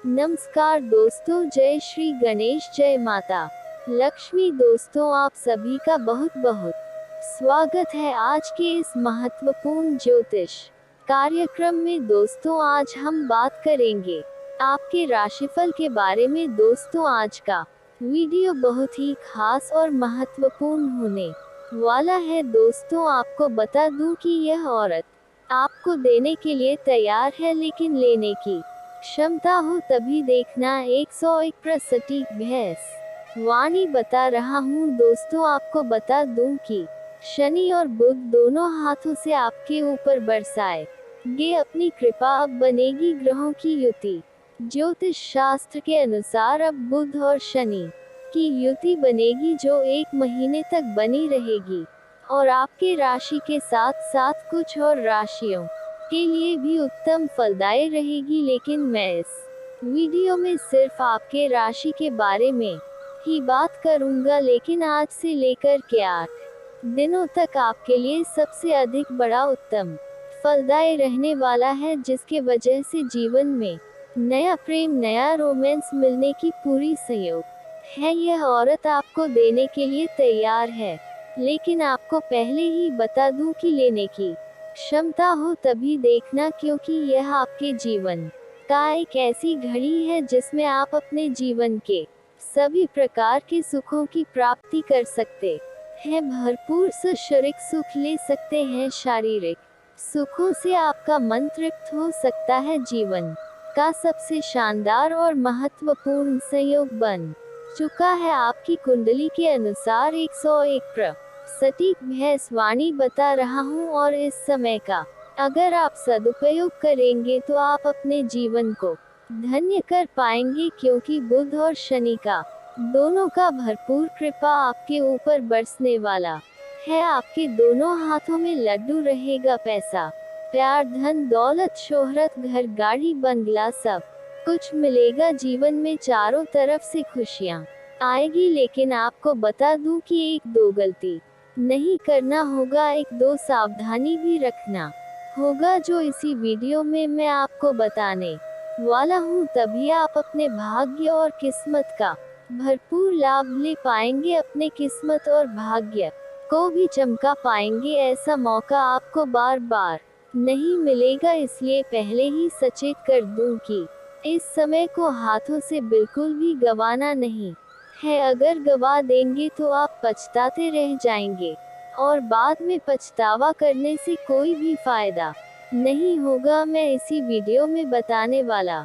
नमस्कार दोस्तों, जय श्री गणेश, जय माता लक्ष्मी। दोस्तों, आप सभी का बहुत बहुत स्वागत है आज के इस महत्वपूर्ण ज्योतिष कार्यक्रम में। दोस्तों, आज हम बात करेंगे आपके राशिफल के बारे में। दोस्तों, आज का वीडियो बहुत ही खास और महत्वपूर्ण होने वाला है। दोस्तों, आपको बता दूं कि यह औरत आपको देने के लिए तैयार है, लेकिन लेने की क्षमता हो तभी देखना। 101 सटीक भैंस वाणी बता रहा हूँ। दोस्तों, आपको बता दूं कि शनि और बुध दोनों हाथों से आपके ऊपर बरसाएंगे अपनी कृपा। अब बनेगी ग्रहों की युति। ज्योतिष शास्त्र के अनुसार अब बुध और शनि की युति बनेगी, जो 1 महीने तक बनी रहेगी और आपके राशि के साथ साथ कुछ और राशियों के लिए भी उत्तम फलदायी रहेगी। लेकिन मैं इस वीडियो में सिर्फ आपके राशि के बारे में ही बात करूंगा। लेकिन आज से लेकर के 8 दिनों तक आपके लिए सबसे अधिक बड़ा उत्तम फलदायी रहने वाला है, जिसके वजह से जीवन में नया प्रेम, नया रोमांस मिलने की पूरी सहयोग है। यह औरत आपको देने के लिए तैयार है, लेकिन आपको पहले ही बता दूं कि लेने की क्षमता हो तभी देखना, क्योंकि यह आपके जीवन का एक ऐसी घड़ी है जिसमें आप अपने जीवन के सभी प्रकार के सुखों की प्राप्ति कर सकते हैं। भरपूर शारीरिक सुख ले सकते हैं। शारीरिक सुखों से आपका मन तृप्त हो सकता है। जीवन का सबसे शानदार और महत्वपूर्ण संयोग बन चुका है। आपकी कुंडली के अनुसार 101 सटीक भैंस वाणी बता रहा हूँ, और इस समय का अगर आप सदुपयोग करेंगे तो आप अपने जीवन को धन्य कर पाएंगे, क्योंकि बुध और शनि का दोनों का भरपूर कृपा आपके ऊपर बरसने वाला है। आपके दोनों हाथों में लड्डू रहेगा। पैसा, प्यार, धन, दौलत, शोहरत, घर, गाड़ी, बंगला सब कुछ मिलेगा। जीवन में चारों तरफ से खुशियाँ आएगी। लेकिन आपको बता दूं कि 1-2 गलती नहीं करना होगा, 1-2 सावधानी भी रखना होगा, जो इसी वीडियो में मैं आपको बताने वाला हूँ। तभी आप अपने भाग्य और किस्मत का भरपूर लाभ ले पाएंगे, अपने किस्मत और भाग्य को भी चमका पाएंगे। ऐसा मौका आपको बार बार नहीं मिलेगा, इसलिए पहले ही सचेत कर दूं कि इस समय को हाथों से बिल्कुल भी गंवाना नहीं है। अगर गवा देंगे तो आप पछताते रह जाएंगे, और बाद में पछतावा करने से कोई भी फायदा नहीं होगा। मैं इसी वीडियो में बताने वाला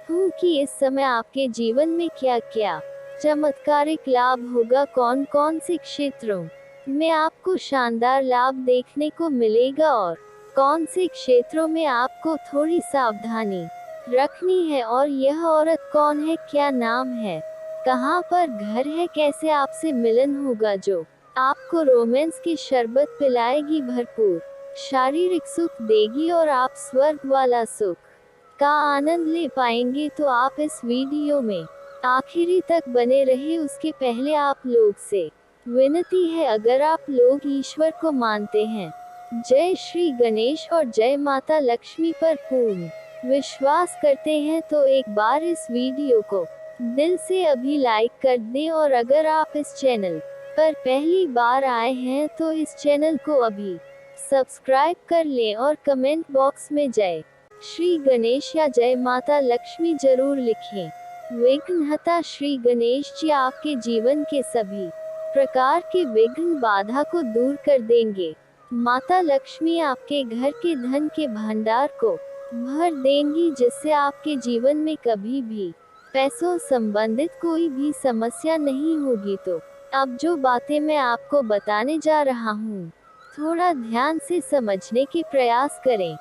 हूँ कि इस समय आपके जीवन में क्या क्या चमत्कारिक लाभ होगा, कौन कौन से क्षेत्रों में आपको शानदार लाभ देखने को मिलेगा, और कौन से क्षेत्रों में आपको थोड़ी सावधानी रखनी है। और यह औरत कौन है, क्या नाम है, कहाँ पर घर है, कैसे आपसे मिलन होगा, जो आपको रोमांस की शरबत पिलाएगी, भरपूर शारीरिक सुख देगी और आप स्वर्ग वाला सुख का आनंद ले पाएंगे। तो आप इस वीडियो में आखिरी तक बने रहे। उसके पहले आप लोग से विनती है, अगर आप लोग ईश्वर को मानते हैं, जय श्री गणेश और जय माता लक्ष्मी पर पूर्ण विश्वास करते हैं, तो एक बार इस वीडियो को दिल से अभी लाइक कर दें। और अगर आप इस चैनल पर पहली बार आए हैं तो इस चैनल को अभी सब्सक्राइब कर लें, और कमेंट बॉक्स में जय श्री गणेश या जय माता लक्ष्मी जरूर लिखें। विघ्नहर्ता श्री गणेश जी आपके जीवन के सभी प्रकार के विघ्न बाधा को दूर कर देंगे। माता लक्ष्मी आपके घर के धन के भंडार को भर देंगी, जिससे आपके जीवन में कभी भी पैसों संबंधित कोई भी समस्या नहीं होगी। तो अब जो बातें मैं आपको बताने जा रहा हूँ, थोड़ा ध्यान से समझने के प्रयास करें।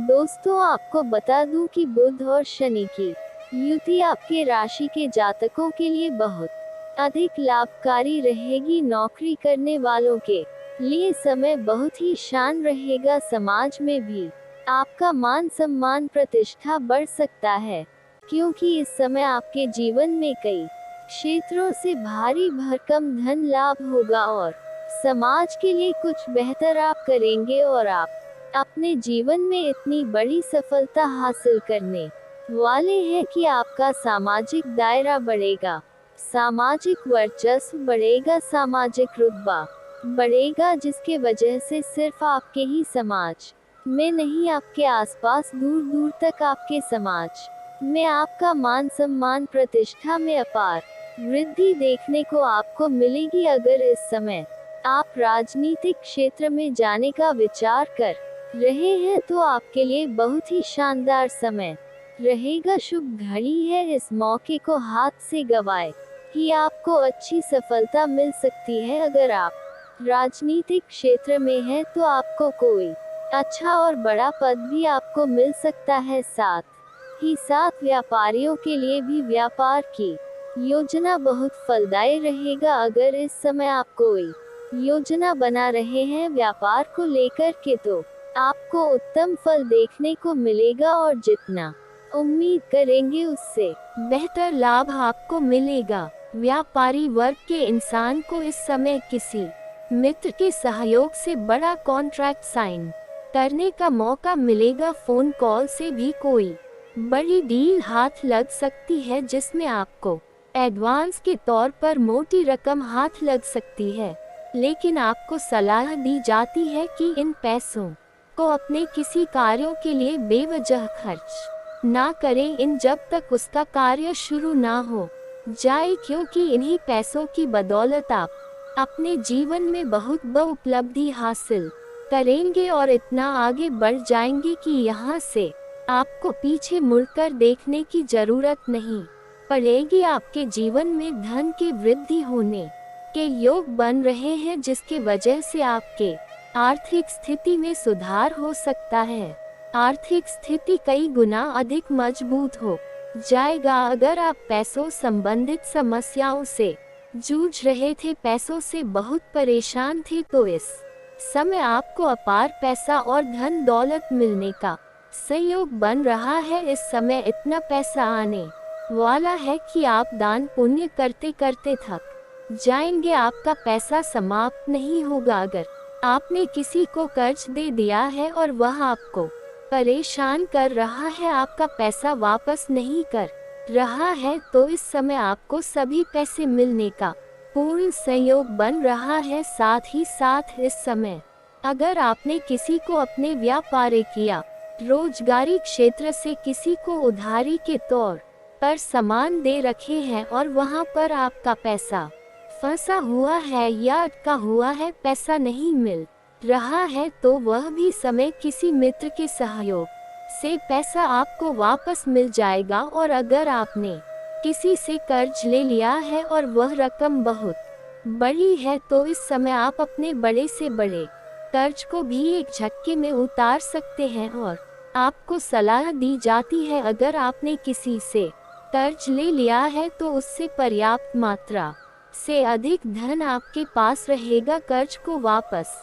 दोस्तों, आपको बता दूं कि बुध और शनि की युति आपके राशि के जातकों के लिए बहुत अधिक लाभकारी रहेगी। नौकरी करने वालों के लिए समय बहुत ही शान रहेगा। समाज में भी आपका मान सम्मान प्रतिष्ठा बढ़ सकता है, क्योंकि इस समय आपके जीवन में कई क्षेत्रों से भारी भरकम धन लाभ होगा, और समाज के लिए कुछ बेहतर आप करेंगे। और आप अपने जीवन में इतनी बड़ी सफलता हासिल करने वाले हैं कि आपका सामाजिक दायरा बढ़ेगा, सामाजिक वर्चस्व बढ़ेगा, सामाजिक रुतबा बढ़ेगा, जिसके वजह से सिर्फ आपके ही समाज में नहीं, आपके आसपास दूर दूर तक आपके समाज में आपका मान सम्मान प्रतिष्ठा में अपार वृद्धि देखने को आपको मिलेगी। अगर इस समय आप राजनीतिक क्षेत्र में जाने का विचार कर रहे हैं तो आपके लिए बहुत ही शानदार समय रहेगा, शुभ घड़ी है। इस मौके को हाथ से गवाए ही आपको अच्छी सफलता मिल सकती है। अगर आप राजनीतिक क्षेत्र में हैं तो आपको कोई अच्छा और बड़ा पद भी आपको मिल सकता है। साथ ही साथ व्यापारियों के लिए भी व्यापार की योजना बहुत फलदायी रहेगा। अगर इस समय आप कोई योजना बना रहे हैं व्यापार को लेकर के तो आपको उत्तम फल देखने को मिलेगा और जितना उम्मीद करेंगे उससे बेहतर लाभ आपको मिलेगा। व्यापारी वर्ग के इंसान को इस समय किसी मित्र के सहयोग से बड़ा कॉन्ट्रैक्ट साइन करने का मौका मिलेगा। फोन कॉल से भी कोई बड़ी डील हाथ लग सकती है जिसमें आपको एडवांस के तौर पर मोटी रकम हाथ लग सकती है, लेकिन आपको सलाह दी जाती है कि इन पैसों को अपने किसी कार्यों के लिए बेवजह खर्च ना करें इन जब तक उसका कार्य शुरू ना हो जाए, क्योंकि इन्हीं पैसों की बदौलत आप अपने जीवन में बहुत बड़ी उपलब्धि हासिल करेंगे और इतना आगे बढ़ जाएंगे कि यहाँ से आपको पीछे मुड़कर देखने की जरूरत नहीं पड़ेगी। आपके जीवन में धन की वृद्धि होने के योग बन रहे हैं, जिसके वजह से आपके आर्थिक स्थिति में सुधार हो सकता है। आर्थिक स्थिति कई गुना अधिक मजबूत हो जाएगा। अगर आप पैसों संबंधित समस्याओं से जूझ रहे थे, पैसों से बहुत परेशान थे, तो इस समय आपको अपार पैसा और धन दौलत मिलने का संयोग बन रहा है। इस समय इतना पैसा आने वाला है कि आप दान पुण्य करते करते थक जाएंगे। आपका पैसा समाप्त नहीं होगा। अगर आपने किसी को कर्ज दे दिया है और वह आपको परेशान कर रहा है, आपका पैसा वापस नहीं कर रहा है, तो इस समय आपको सभी पैसे मिलने का पूर्ण संयोग बन रहा है। साथ ही साथ इस समय अगर आपने किसी को अपने व्यापारिक या रोजगारी क्षेत्र से किसी को उधारी के तौर पर सामान दे रखे हैं और वहां पर आपका पैसा फंसा हुआ है या अटका हुआ है, पैसा नहीं मिल रहा है, तो वह भी समय किसी मित्र के सहयोग से पैसा आपको वापस मिल जाएगा। और अगर आपने किसी से कर्ज ले लिया है और वह रकम बहुत बड़ी है, तो इस समय आप अपने बड़े से बड़े कर्ज को भी एक झटके में उतार सकते हैं। और आपको सलाह दी जाती है, अगर आपने किसी से कर्ज ले लिया है तो उससे पर्याप्त मात्रा से अधिक धन आपके पास रहेगा। कर्ज को वापस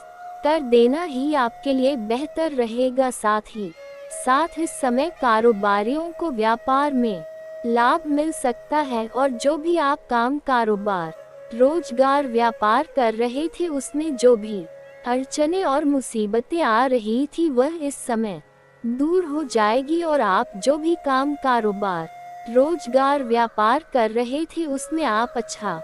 कर देना ही आपके लिए बेहतर रहेगा। साथ ही साथ इस समय कारोबारियों को व्यापार में लाभ मिल सकता है और जो भी आप काम कारोबार रोजगार व्यापार कर रहे थे उसमें जो भी अड़चने और मुसीबतें आ रही थी वह इस समय दूर हो जाएगी और आप जो भी काम कारोबार रोजगार व्यापार कर रहे थे उसमें आप अच्छा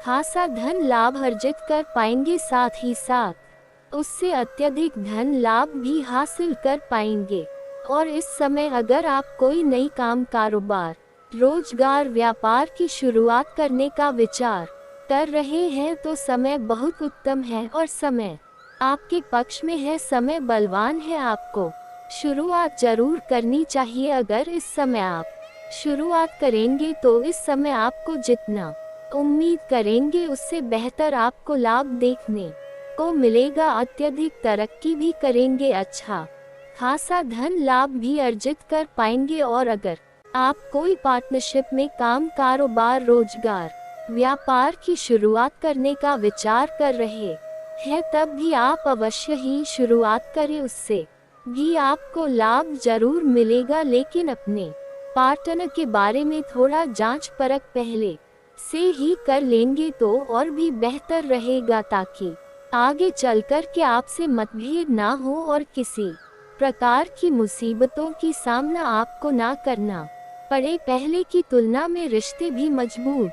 खासा धन लाभ अर्जित कर पाएंगे। साथ ही साथ उससे अत्यधिक धन लाभ भी हासिल कर पाएंगे। और इस समय अगर आप कोई नई काम कारोबार रोजगार व्यापार की शुरुआत करने का विचार कर रहे हैं तो समय बहुत उत्तम है और समय आपके पक्ष में है, समय बलवान है। आपको शुरुआत जरूर करनी चाहिए। अगर इस समय आप शुरुआत करेंगे तो इस समय आपको जितना उम्मीद करेंगे उससे बेहतर आपको लाभ देखने को मिलेगा। अत्यधिक तरक्की भी करेंगे, अच्छा खासा धन लाभ भी अर्जित कर पाएंगे। और अगर आप कोई पार्टनरशिप में काम कारोबार रोजगार व्यापार की शुरुआत करने का विचार कर रहे हैं तब भी आप अवश्य ही शुरुआत करें, उससे भी आपको लाभ जरूर मिलेगा। लेकिन अपने पार्टनर के बारे में थोड़ा जांच परख पहले से ही कर लेंगे तो और भी बेहतर रहेगा, ताकि आगे चलकर के आपसे मतभेद ना हो और किसी प्रकार की मुसीबतों की सामना आपको ना करना पड़े पहले की तुलना में रिश्ते भी मजबूत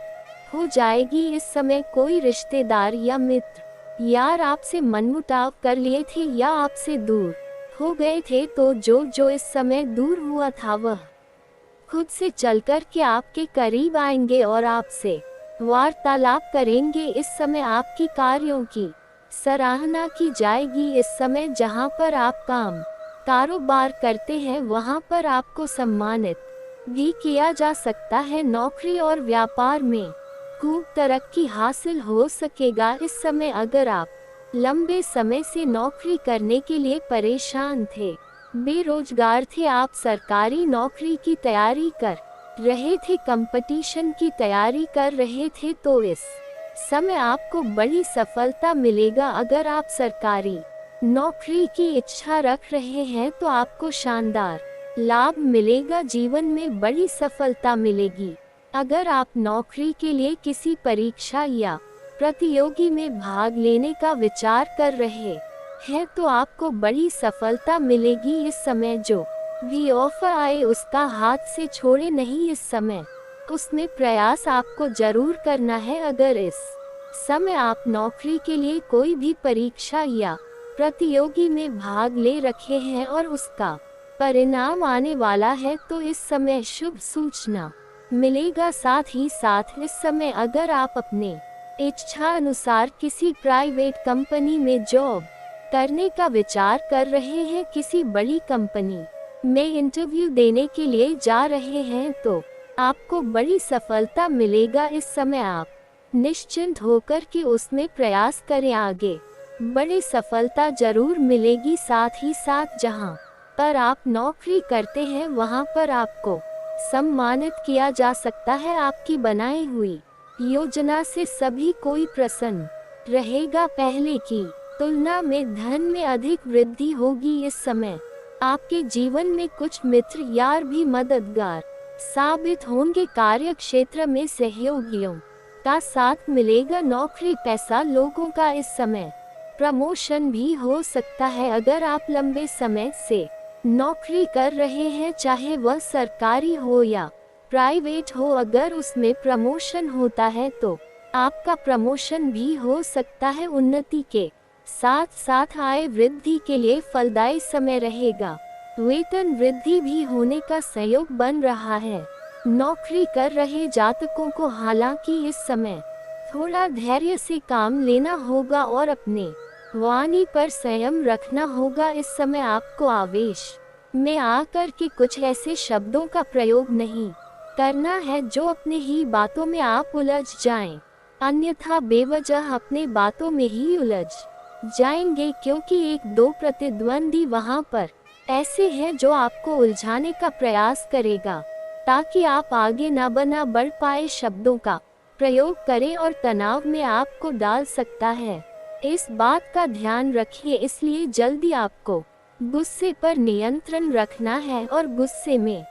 हो जाएगी। इस समय कोई रिश्तेदार या मित्र यार आपसे मनमुटाव कर लिए थे या आपसे दूर हो गए थे, तो जो इस समय दूर हुआ था वह खुद से चलकर के आपके करीब आएंगे और आपसे वार्तालाप करेंगे। इस समय आपकी कार्यों की सराहना की जाएगी। इस समय जहां पर आप कारोबार करते हैं वहां पर आपको सम्मानित भी किया जा सकता है। नौकरी और व्यापार में खूब तरक्की हासिल हो सकेगा। इस समय अगर आप लंबे समय से नौकरी करने के लिए परेशान थे, बेरोजगार थे, आप सरकारी नौकरी की तैयारी कर रहे थे, कंपटीशन की तैयारी कर रहे थे, तो इस समय आपको बड़ी सफलता मिलेगा। अगर आप सरकारी नौकरी की इच्छा रख रहे हैं तो आपको शानदार लाभ मिलेगा, जीवन में बड़ी सफलता मिलेगी। अगर आप नौकरी के लिए किसी परीक्षा या प्रतियोगी में भाग लेने का विचार कर रहे हैं तो आपको बड़ी सफलता मिलेगी। इस समय जो भी ऑफर आए उसका हाथ से छोड़े नहीं, इस समय उसमें प्रयास आपको जरूर करना है। अगर इस समय आप नौकरी के लिए कोई भी परीक्षा या प्रतियोगी में भाग ले रखे हैं और उसका परिणाम आने वाला है तो इस समय शुभ सूचना मिलेगा। साथ ही साथ इस समय अगर आप अपने इच्छा अनुसार किसी प्राइवेट कंपनी में जॉब करने का विचार कर रहे हैं, किसी बड़ी कंपनी में इंटरव्यू देने के लिए जा रहे हैं, तो आपको बड़ी सफलता मिलेगा। इस समय आप निश्चिंत होकर के उसमें प्रयास करें, आगे बड़ी सफलता जरूर मिलेगी। साथ ही साथ जहां पर आप नौकरी करते हैं वहां पर आपको सम्मानित किया जा सकता है। आपकी बनाई हुई योजना से सभी कोई प्रसन्न रहेगा। पहले की तुलना में धन में अधिक वृद्धि होगी। इस समय आपके जीवन में कुछ मित्र यार भी मददगार साबित होंगे। कार्य क्षेत्र में सहयोगियों का साथ मिलेगा। नौकरी पैसा लोगों का इस समय प्रमोशन भी हो सकता है। अगर आप लंबे समय से नौकरी कर रहे हैं, चाहे वह सरकारी हो या प्राइवेट हो, अगर उसमें प्रमोशन होता है तो आपका प्रमोशन भी हो सकता है। उन्नति के साथ साथ आय वृद्धि के लिए फलदायी समय रहेगा। वेतन वृद्धि भी होने का संयोग बन रहा है। नौकरी कर रहे जातकों को हालांकि इस समय थोड़ा धैर्य से काम लेना होगा और अपने वाणी पर संयम रखना होगा। इस समय आपको आवेश में आकर के कुछ ऐसे शब्दों का प्रयोग नहीं करना है जो अपने ही बातों में आप उलझ जाएं, अन्यथा बेवजह अपने बातों में ही उलझ जाएंगे, क्योंकि एक दो प्रतिद्वंदी वहां पर ऐसे हैं जो आपको उलझाने का प्रयास करेगा ताकि आप आगे न बढ़ पाए। शब्दों का प्रयोग करें और तनाव में आपको डाल सकता है। इस बात का ध्यान रखिए। इसलिए जल्दी आपको गुस्से पर नियंत्रण रखना है और गुस्से में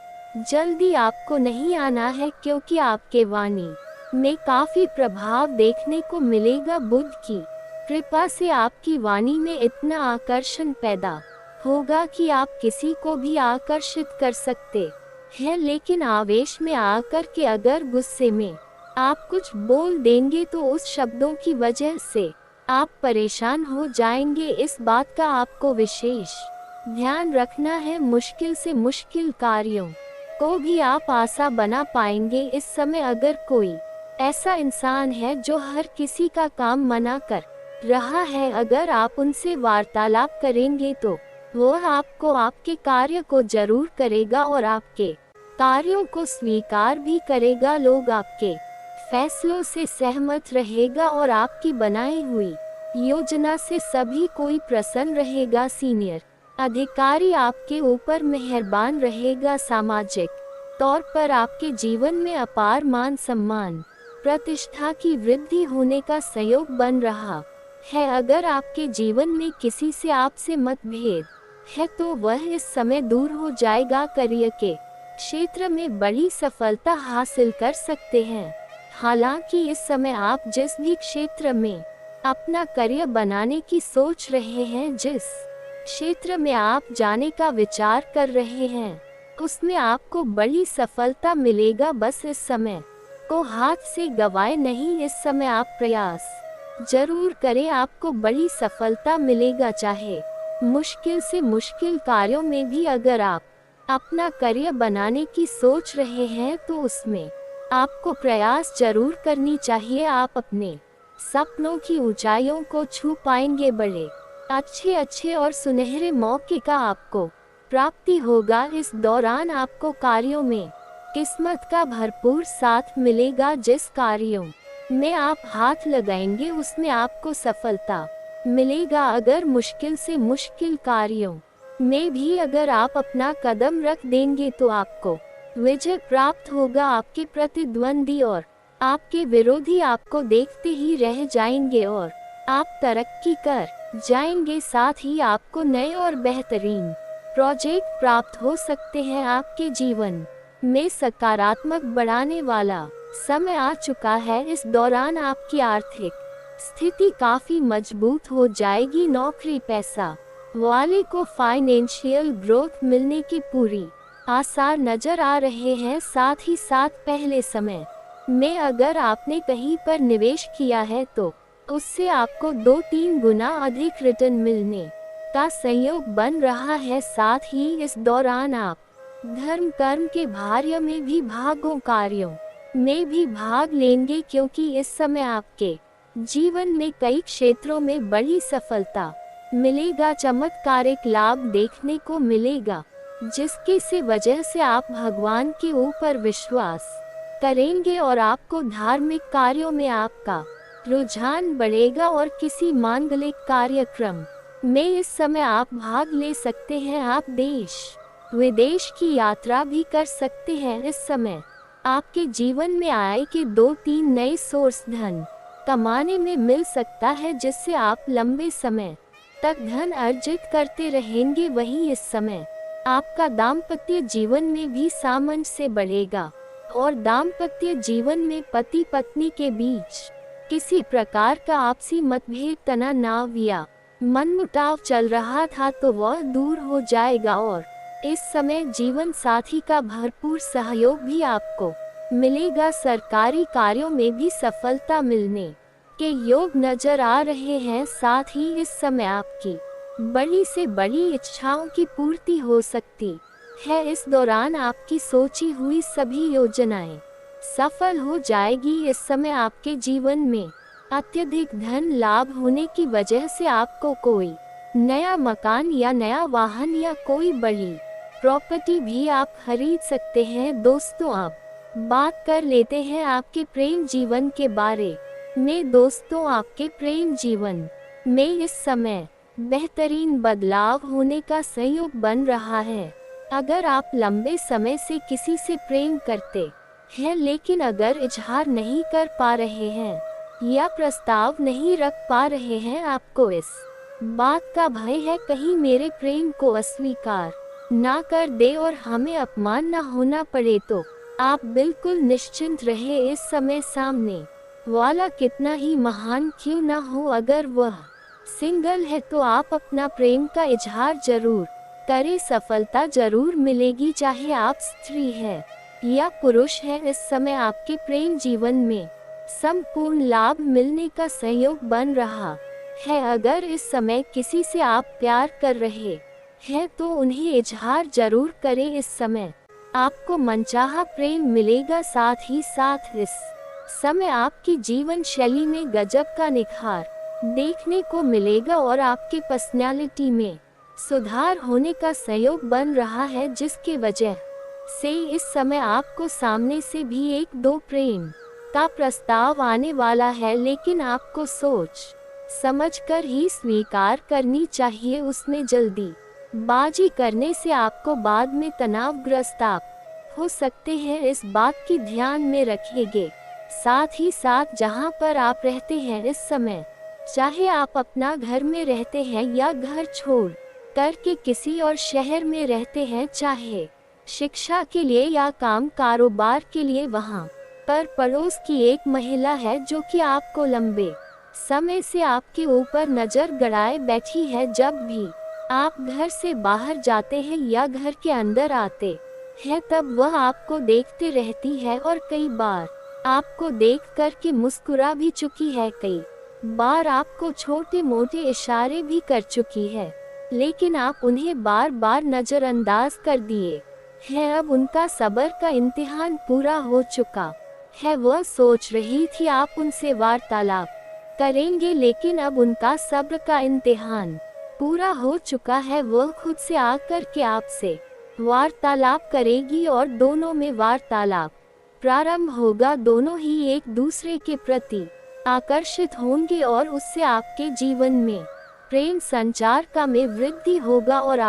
जल्दी आपको नहीं आना है, क्योंकि आपके वाणी में काफी प्रभाव देखने को मिलेगा। बुध की कृपा से आपकी वाणी में इतना आकर्षण पैदा होगा कि आप किसी को भी आकर्षित कर सकते हैं, लेकिन आवेश में आकर के अगर गुस्से में आप कुछ बोल देंगे तो उस शब्दों की वजह से आप परेशान हो जाएंगे। इस बात का आपको विशेष ध्यान रखना है। मुश्किल से मुश्किल कार्यों को भी आप आसान बना पाएंगे। इस समय अगर कोई ऐसा इंसान है जो हर किसी का काम मना कर रहा है, अगर आप उनसे वार्तालाप करेंगे तो वह आपको आपके कार्य को जरूर करेगा और आपके कार्यों को स्वीकार भी करेगा। लोग आपके फैसलों से सहमत रहेगा और आपकी बनाई हुई योजना से सभी कोई प्रसन्न रहेगा। सीनियर अधिकारी आपके ऊपर मेहरबान रहेगा। सामाजिक तौर पर आपके जीवन में अपार मान सम्मान प्रतिष्ठा की वृद्धि होने का संयोग बन रहा है। अगर आपके जीवन में किसी से आपसे मतभेद है तो वह इस समय दूर हो जाएगा। करियर के क्षेत्र में बड़ी सफलता हासिल कर सकते हैं। हालांकि इस समय आप जिस भी क्षेत्र में अपना करियर बनाने की सोच रहे हैं, जिस क्षेत्र में आप जाने का विचार कर रहे हैं, उसमें आपको बड़ी सफलता मिलेगा। बस इस समय को हाथ से गवाए नहीं, इस समय आप प्रयास जरूर करें, आपको बड़ी सफलता मिलेगा। चाहे मुश्किल से मुश्किल कार्यों में भी अगर आप अपना करियर बनाने की सोच रहे हैं तो उसमें आपको प्रयास जरूर करनी चाहिए। आप अपने सपनों की ऊंचाइयों को छू पाएंगे। बड़े अच्छे और सुनहरे मौके का आपको प्राप्ति होगा। इस दौरान आपको कार्यों में किस्मत का भरपूर साथ मिलेगा। जिस कार्यों में आप हाथ लगाएंगे उसमें आपको सफलता मिलेगा। अगर मुश्किल से मुश्किल कार्यों में भी अगर आप अपना कदम रख देंगे तो आपको विजय प्राप्त होगा। आपके प्रतिद्वंदी और आपके विरोधी आपको देखते ही रह जाएंगे और आप तरक्की कर जाएंगे। साथ ही आपको नए और बेहतरीन प्रोजेक्ट प्राप्त हो सकते हैं। आपके जीवन में सकारात्मक बढ़ाने वाला समय आ चुका है। इस दौरान आपकी आर्थिक स्थिति काफी मजबूत हो जाएगी। नौकरी पैसा वाले को फाइनेंशियल ग्रोथ मिलने की पूरी आसार नजर आ रहे हैं। साथ ही साथ पहले समय में अगर आपने कहीं पर निवेश किया है तो उससे आपको 2-3 गुना अधिक रिटर्न मिलने का संयोग बन रहा है। साथ ही इस दौरान आप धर्म कर्म के कार्य में भी कार्यों में भी भाग लेंगे, क्योंकि इस समय आपके जीवन में कई क्षेत्रों में बड़ी सफलता मिलेगा। चमत्कारिक लाभ देखने को मिलेगा, जिसकी से वजह से आप भगवान के ऊपर विश्वास करेंगे और आपको धार्मिक कार्यों में आपका रुझान बढ़ेगा और किसी मांगलिक कार्यक्रम में इस समय आप भाग ले सकते हैं। आप देश विदेश की यात्रा भी कर सकते हैं। इस समय आपके जीवन में आय के 2-3 नए सोर्स धन कमाने में मिल सकता है, जिससे आप लंबे समय तक धन अर्जित करते रहेंगे। वहीं इस समय आपका दाम्पत्य जीवन में भी सामंजस्य बढ़ेगा और दाम्पत्य जीवन में पति पत्नी के बीच किसी प्रकार का आपसी मतभेद, तनाव या मनमुटाव चल रहा था तो वह दूर हो जाएगा और इस समय जीवन साथी का भरपूर सहयोग भी आपको मिलेगा। सरकारी कार्यों में भी सफलता मिलने के योग नजर आ रहे हैं। साथ ही इस समय आपकी बड़ी से बड़ी इच्छाओं की पूर्ति हो सकती है। इस दौरान आपकी सोची हुई सभी योजनाएं सफल हो जाएगी। इस समय आपके जीवन में अत्यधिक धन लाभ होने की वजह से आपको कोई नया मकान या नया वाहन या कोई बड़ी प्रॉपर्टी भी आप खरीद सकते हैं। दोस्तों, अब बात कर लेते हैं आपके प्रेम जीवन के बारे में। दोस्तों, आपके प्रेम जीवन में इस समय बेहतरीन बदलाव होने का संयोग बन रहा है। अगर आप लंबे समय से किसी से प्रेम करते हैं लेकिन अगर इजहार नहीं कर पा रहे हैं या प्रस्ताव नहीं रख पा रहे हैं, आपको इस बात का भय है कहीं मेरे प्रेम को अस्वीकार ना कर दे और हमें अपमान ना होना पड़े, तो आप बिल्कुल निश्चिंत रहे। इस समय सामने वाला कितना ही महान क्यों ना हो, अगर वह सिंगल है तो आप अपना प्रेम का इजहार जरूर करें। सफलता जरूर मिलेगी, चाहे आप स्त्री है या पुरुष है। इस समय आपके प्रेम जीवन में संपूर्ण लाभ मिलने का संयोग बन रहा है। अगर इस समय किसी से आप प्यार कर रहे हैं तो उन्हें इजहार जरूर करें। इस समय आपको मनचाहा प्रेम मिलेगा। साथ ही साथ इस समय आपकी जीवन शैली में गजब का निखार देखने को मिलेगा और आपके पर्सनालिटी में सुधार होने का संयोग बन रहा है, जिसके वजह से इस समय आपको सामने से भी 1-2 प्रेम का प्रस्ताव आने वाला है, लेकिन आपको सोच समझकर ही स्वीकार करनी चाहिए। उसमें जल्दी बाजी करने से आपको बाद में तनावग्रस्त आप हो सकते हैं, इस बात की ध्यान में रखिएगा। साथ ही साथ जहां पर आप रहते हैं इस समय, चाहे आप अपना घर में रहते हैं या घर छोड़ करके किसी और शहर में रहते हैं, चाहे शिक्षा के लिए या काम कारोबार के लिए, वहां पर पड़ोस की एक महिला है जो कि आपको लंबे समय से आपके ऊपर नजर गड़ाए बैठी है। जब भी आप घर से बाहर जाते हैं या घर के अंदर आते है, तब वह आपको देखते रहती है और कई बार आपको देख कर के मुस्कुरा भी चुकी है, कई बार आपको छोटे मोटे इशारे भी कर चुकी है, लेकिन आप उन्हें बार बार नजरअंदाज कर दिए हैं। अब उनका सब्र का इम्तिहान पूरा हो चुका है। वह सोच रही थी आप उनसे वार्तालाप करेंगे, लेकिन अब उनका सब्र का इम्तिहान पूरा हो चुका है। वह खुद से आकर के आपसे वार्तालाप करेगी और दोनों में वार्तालाप प्रारंभ होगा। दोनों ही एक दूसरे के प्रति आकर्षित होंगे और उससे आपके जीवन में प्रेम संचार का में वृद्धि होगा और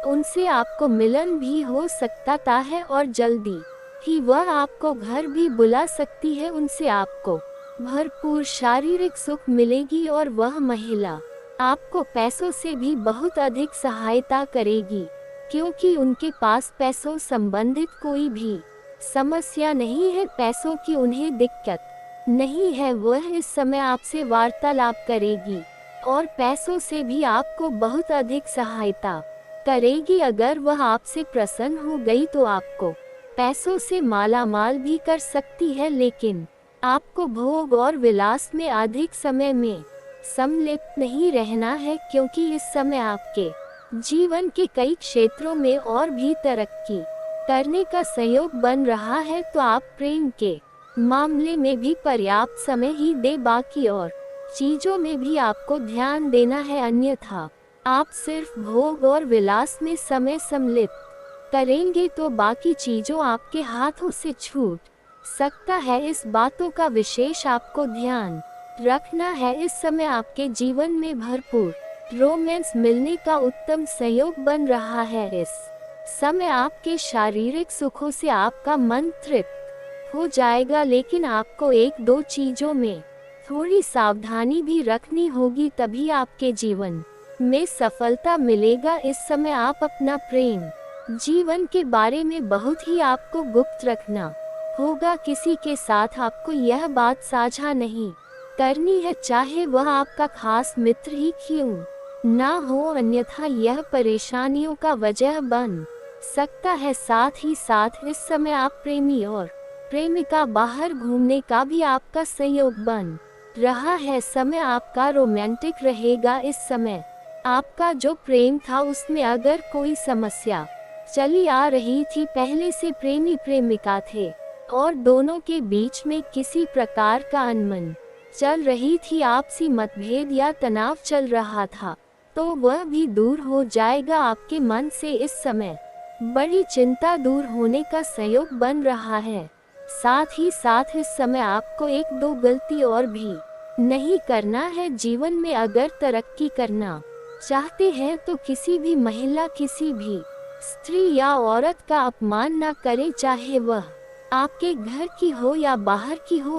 उनसे आपको मिलन भी हो सकता है और जल्दी ही वह आपको घर भी बुला सकती है। उनसे आपको भरपूर शारीरिक सुख मिलेगी और वह महिला आपको पैसों से भी बहुत अधिक सहायता करेगी, क्योंकि उनके पास पैसों संबंधित कोई भी समस्या नहीं है, पैसों की उन्हें दिक्कत नहीं है। वह इस समय आपसे वार्तालाप करेगी और पैसों से भी आपको बहुत अधिक सहायता करेगी। अगर वह आपसे प्रसन्न हो गई तो आपको पैसों से मालामाल भी कर सकती है, लेकिन आपको भोग और विलास में अधिक समय में सम्मिलित नहीं रहना है, क्योंकि इस समय आपके जीवन के कई क्षेत्रों में और भी तरक्की करने का सहयोग बन रहा है। तो आप प्रेम के मामले में भी पर्याप्त समय ही दे, बाकी और चीजों में भी आपको ध्यान देना है, अन्यथा आप सिर्फ भोग और विलास में समय सम्मिलित करेंगे तो बाकी चीजों आपके हाथों से छूट सकता है। इस बातों का विशेष आपको ध्यान रखना है। इस समय आपके जीवन में भरपूर रोमांस मिलने का उत्तम सहयोग बन रहा है। इस समय आपके शारीरिक सुखों से आपका मन तृप्त हो जाएगा, लेकिन आपको एक दो चीजों में थोड़ी सावधानी भी रखनी होगी, तभी आपके जीवन में सफलता मिलेगा। इस समय आप अपना प्रेम जीवन के बारे में बहुत ही आपको गुप्त रखना होगा। किसी के साथ आपको यह बात साझा नहीं करनी है, चाहे वह आपका खास मित्र ही क्यों ना हो, अन्यथा यह परेशानियों का वजह बन सकता है। साथ ही साथ इस समय आप प्रेमी और प्रेमिका बाहर घूमने का भी आपका सहयोग बन रहा है। समय आपका रोमांटिक रहेगा। इस समय आपका जो प्रेम था उसमें अगर कोई समस्या चली आ रही थी, पहले से प्रेमी प्रेमिका थे और दोनों के बीच में किसी प्रकार का अनबन चल रही थी, आपसी मतभेद या तनाव चल रहा था, तो वह भी दूर हो जाएगा। आपके मन से इस समय बड़ी चिंता दूर होने का सहयोग बन रहा है। साथ ही साथ इस समय आपको एक दो गलती और भी नहीं करना है। जीवन में अगर तरक्की करना चाहते हैं तो किसी भी महिला, किसी भी स्त्री या औरत का अपमान न करे, चाहे वह आपके घर की हो या बाहर की हो।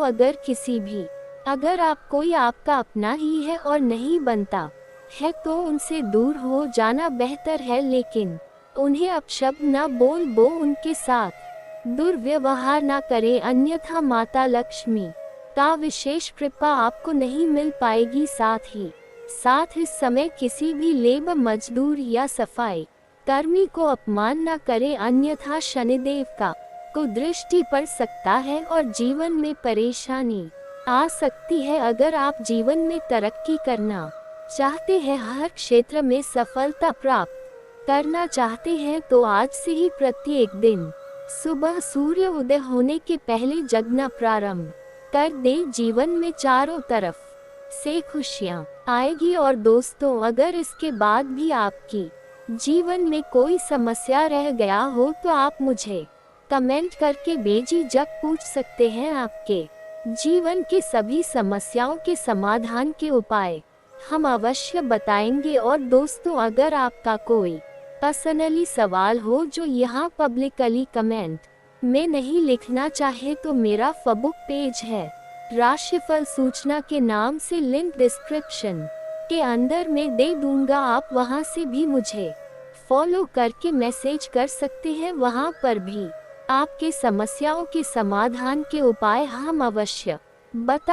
अगर आप कोई आपका अपना ही है और नहीं बनता है तो उनसे दूर हो जाना बेहतर है, लेकिन उन्हें अपशब्द न बोल उनके साथ दुर्व्यवहार न करें, अन्यथा माता लक्ष्मी का विशेष कृपा आपको नहीं मिल पाएगी। साथ ही साथ इस समय किसी भी लेबर, मजदूर या सफाई कर्मी को अपमान न करें, अन्यथा शनिदेव का को दृष्टि पड़ सकता है और जीवन में परेशानी आ सकती है। अगर आप जीवन में तरक्की करना चाहते हैं, हर क्षेत्र में सफलता प्राप्त करना चाहते हैं, तो आज से ही प्रत्येक दिन सुबह सूर्य उदय होने के पहले जगना प्रारंभ कर दे। जीवन में चारों तरफ से खुशियाँ आएगी। और दोस्तों, अगर इसके बाद भी आपकी जीवन में कोई समस्या रह गया हो तो आप मुझे कमेंट करके बेझिझक पूछ सकते हैं। आपके जीवन के सभी समस्याओं के समाधान के उपाय हम अवश्य बताएंगे। और दोस्तों, अगर आपका कोई पर्सनली सवाल हो जो यहाँ पब्लिकली कमेंट में नहीं लिखना चाहे, तो मेरा फेसबुक पेज है राशिफल सूचना के नाम से, लिंक डिस्क्रिप्शन के अंदर में दे दूंगा। आप वहां से भी मुझे फॉलो करके मैसेज कर सकते हैं। वहां पर भी आपके समस्याओं के समाधान के उपाय हम अवश्य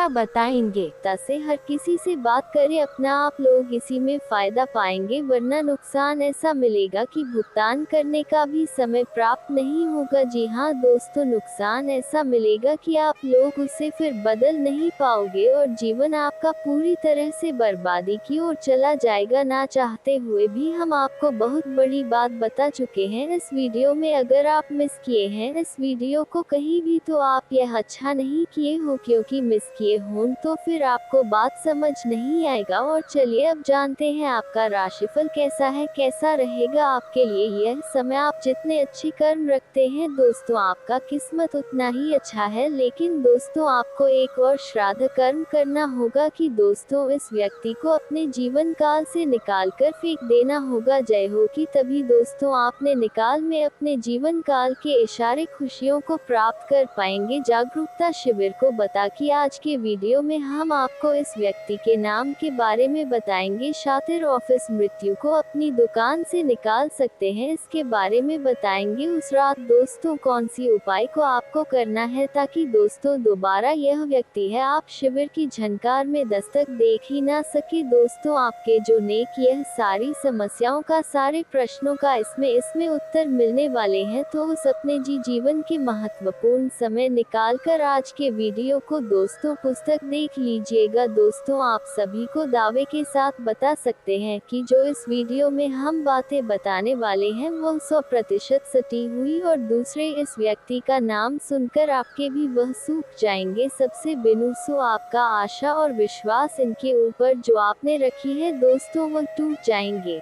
बताएंगे। तसे हर किसी से बात करें, अपना आप लोग इसी में फायदा पाएंगे, वरना नुकसान ऐसा मिलेगा कि भुगतान करने का भी समय प्राप्त नहीं होगा। जी हाँ दोस्तों, नुकसान ऐसा मिलेगा कि आप लोग उसे फिर बदल नहीं पाओगे और जीवन आपका पूरी तरह से बर्बादी की ओर चला जाएगा। ना चाहते हुए भी हम आपको बहुत बड़ी बात बता चुके हैं इस वीडियो में। अगर आप मिस किए हैं इस वीडियो को कहीं भी, तो आप यह अच्छा नहीं किए हो, क्योंकि मिस किए हो तो फिर आपको बात समझ नहीं आएगा। और चलिए अब जानते हैं आपका राशिफल कैसा है, कैसा रहेगा आपके लिए यह समय। आप जितने अच्छे कर्म रखते हैं दोस्तों, आपका किस्मत उतना ही अच्छा है। लेकिन दोस्तों, आपको एक और श्राद्ध कर्म करना होगा कि दोस्तों इस व्यक्ति को अपने जीवन काल से निकाल कर फेंक देना होगा। जय हो कि तभी दोस्तों आपने निकाल में अपने जीवन काल के इशारे खुशियों को प्राप्त कर पाएंगे। जागरूकता शिविर को बता कि आज के वीडियो में हम आपको इस व्यक्ति के नाम के बारे में बताएंगे। शातिर ऑफिस मृत्यु को अपनी दुकान से निकाल सकते हैं, इसके बारे में बताएंगे। उस रात दोस्तों कौन सी उपाय को आपको करना है ताकि दोस्तों दोबारा यह व्यक्ति है आप शिविर की झनकार में दस्तक देख ही ना सके। दोस्तों आपके जो नेक यह सारी समस्याओं का, सारे प्रश्नों का इसमें उत्तर मिलने वाले हैं। तो उस अपने जीवन के महत्वपूर्ण समय निकाल कर आज के वीडियो को दोस्तों पुस्तक देख लीजिएगा। दोस्तों आप सभी को दावे के साथ बता सकते हैं कि जो इस वीडियो में हम बातें बताने वाले हैं वो 100% सटी हुई, और दूसरे इस व्यक्ति का नाम सुनकर आपके भी वह सूख जाएंगे सबसे बिनु। सो आपका आशा और विश्वास इनके ऊपर जो आपने रखी है दोस्तों वह टूट जाएंगे।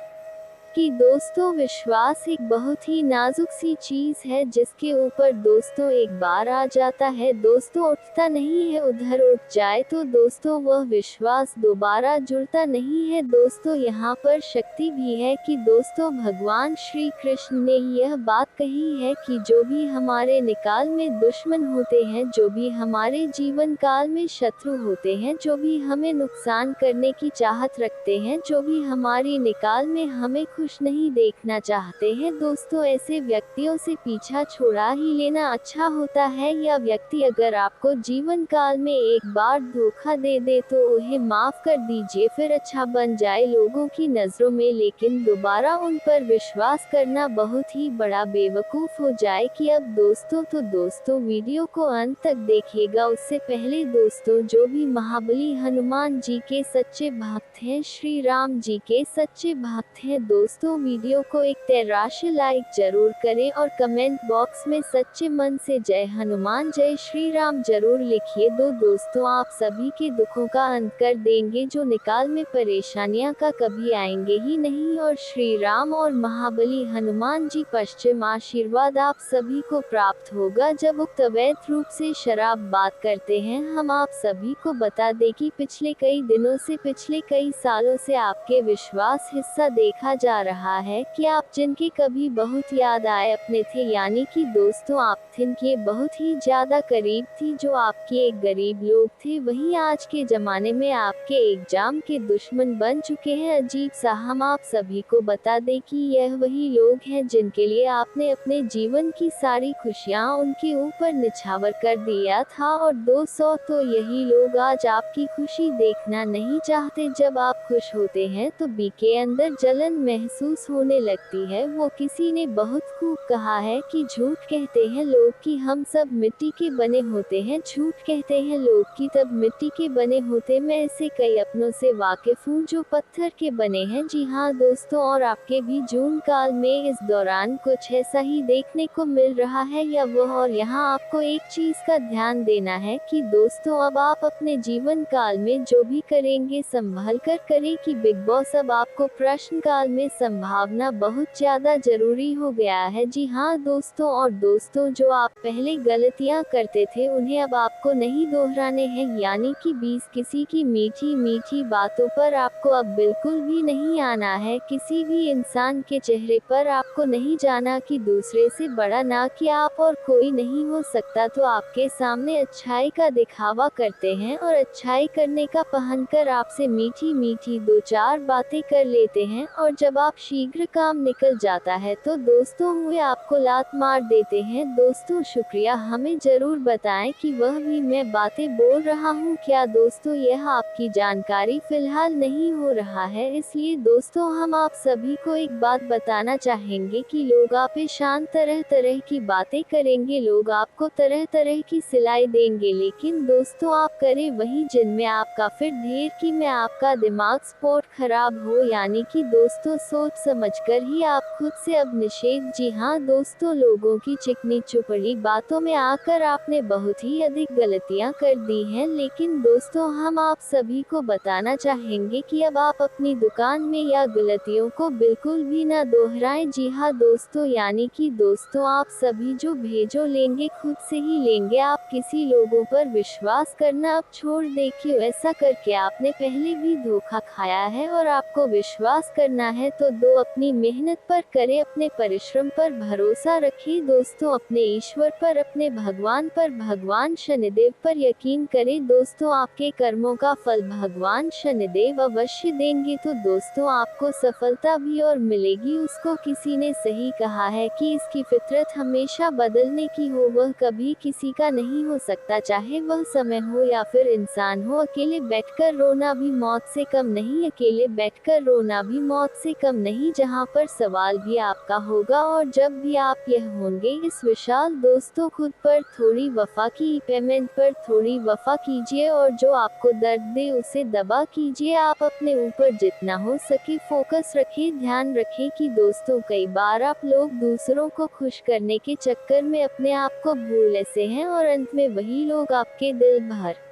कि दोस्तों विश्वास एक बहुत ही नाजुक सी चीज है, जिसके ऊपर दोस्तों एक बार आ जाता है दोस्तों उठता नहीं है। उधर उठ जाए तो दोस्तों वह विश्वास दोबारा जुड़ता नहीं है। दोस्तों यहाँ पर शक्ति भी है कि दोस्तों भगवान श्री कृष्ण ने यह बात कही है कि जो भी हमारे निकाल में दुश्मन होते हैं, जो भी हमारे जीवन काल में शत्रु होते हैं, जो भी हमें नुकसान करने की चाहत रखते हैं, जो भी हमारी निकाल में हमें खुश नहीं देखना चाहते हैं, दोस्तों ऐसे व्यक्तियों से पीछा छोड़ा ही लेना अच्छा होता है। या व्यक्ति अगर आपको जीवन काल में एक बार धोखा दे दे तो उन्हें माफ कर दीजिए, फिर अच्छा बन जाए लोगों की नजरों में, लेकिन दोबारा उन पर विश्वास करना बहुत ही बड़ा बेवकूफ हो जाए। कि अब दोस्तों वीडियो को अंत तक देखिएगा। उससे पहले दोस्तों जो भी महाबली हनुमान जी के सच्चे भक्त हैं, श्री राम जी के सच्चे भक्त हैं, दोस्तों वीडियो को एक तैराशी लाइक जरूर करें और कमेंट बॉक्स में सच्चे मन से जय हनुमान जय श्री राम जरूर लिखिए। दोस्तों आप सभी के दुखों का अंत कर देंगे, जो निकाल में परेशानियां का कभी आएंगे ही नहीं, और श्री राम और महाबली हनुमान जी पश्चिम आशीर्वाद आप सभी को प्राप्त होगा। जब उक्त अवैध रूप से शराब बात करते हैं, हम आप सभी को बता दें कि पिछले कई दिनों से, पिछले कई सालों से आपके विश्वास हिस्सा देखा जा रहा है कि आप जिनके कभी बहुत याद आए अपने थे, यानी कि दोस्तों आप जिनके बहुत ही ज्यादा करीब थी, जो आपके एक गरीब लोग थे, वही आज के जमाने में आपके एग्जाम के दुश्मन बन चुके हैं। अजीब सा हम आप सभी को बता दें कि यह वही लोग हैं जिनके लिए आपने अपने जीवन की सारी खुशियां उनके ऊपर निछावर कर दिया था, और 200 तो यही लोग आज आपकी खुशी देखना नहीं चाहते। जब आप खुश होते हैं तो बी के अंदर जलन महसूस होने लगती है। वो किसी ने बहुत खूब कहा है कि झूठ कहते हैं लोग कि हम सब मिट्टी के बने होते हैं, झूठ कहते हैं लोग कि तब मिट्टी के बने होते। मैं ऐसे कई अपनों से वाकिफ हूँ जो पत्थर के बने हैं। जी हाँ दोस्तों, और आपके भी जून काल में इस दौरान कुछ ऐसा ही देखने को मिल रहा है या वह। और यहाँ आपको एक चीज का ध्यान देना है कि दोस्तों अब आप अपने जीवन काल में जो भी करेंगे संभल कर करें। कि बिग बॉस अब आपको प्रश्न काल में संभावना बहुत ज्यादा जरूरी हो गया है। जी हाँ दोस्तों, और दोस्तों जो आप पहले गलतियां करते थे उन्हें अब आपको नहीं दोहराने हैं, यानी कि 20 किसी की मीठी मीठी बातों पर आपको अब बिल्कुल भी नहीं आना है। किसी भी इंसान के चेहरे पर आपको नहीं जाना कि दूसरे से बड़ा ना कि आप और कोई नहीं हो सकता, तो आपके सामने अच्छाई का दिखावा करते हैं और अच्छाई करने का पहनकर आपसे मीठी मीठी 2-4 बातें कर लेते हैं। और जब आप शीघ्र काम निकल जाता है तो दोस्तों हुए आपको लात मार देते हैं। दोस्तों शुक्रिया, हमें जरूर बताएं कि वह भी मैं बातें बोल रहा हूँ क्या। दोस्तों यह आपकी जानकारी फिलहाल नहीं हो रहा है, इसलिए दोस्तों हम आप सभी को एक बात बताना चाहेंगे कि लोग आप पे शान तरह तरह की बातें करेंगे, लोग आपको तरह तरह की सिलाई देंगे, लेकिन दोस्तों आप करें वही जिनमें आपका फिर ढेर कि मैं आपका दिमाग स्पोर्ट खराब हो, यानी कि दोस्तों सोच समझकर ही आप खुद से अब निषेध। जी हाँ दोस्तों, लोगों की चिकनी चुपड़ी बातों में आकर आपने बहुत ही अधिक गलतियां कर दी हैं, लेकिन दोस्तों हम आप सभी को बताना चाहेंगे कि अब आप अपनी दुकान में या गलतियों को बिल्कुल भी ना दोहराएं। जी हाँ दोस्तों, यानी कि दोस्तों आप सभी जो भेजो लेंगे खुद से ही लेंगे, आप किसी लोगों पर विश्वास करना अब छोड़ दें। क्यों? ऐसा करके आपने पहले भी धोखा खाया है और आपको विश्वास करना है तो अपनी मेहनत पर करें, अपने परिश्रम पर भरोसा रखें दोस्तों, अपने ईश्वर पर, अपने भगवान पर, भगवान शनिदेव पर यकीन करें दोस्तों, आपके कर्मों का फल भगवान शनिदेव अवश्य देंगे। तो दोस्तों आपको सफलता भी और मिलेगी। उसको किसी ने सही कहा है कि इसकी फितरत हमेशा बदलने की हो, वह कभी किसी का नहीं हो सकता, चाहे वह समय हो या फिर इंसान हो। अकेले बैठकर रोना भी मौत से कम नहीं, अकेले बैठकर रोना भी मौत से कम नहीं, जहां पर सवाल भी आपका होगा और जब भी आप यह होंगे इस विशाल। दोस्तों खुद पर थोड़ी वफा की, पेमेंट पर थोड़ी वफा कीजिए और जो आपको दर्द दे उसे दबा कीजिए। आप अपने ऊपर जितना हो सके फोकस रखें। ध्यान रखें कि दोस्तों कई बार आप लोग दूसरों को खुश करने के चक्कर में अपने आप को भूल ऐसे हैं और अंत में वही लोग आपके दिल भर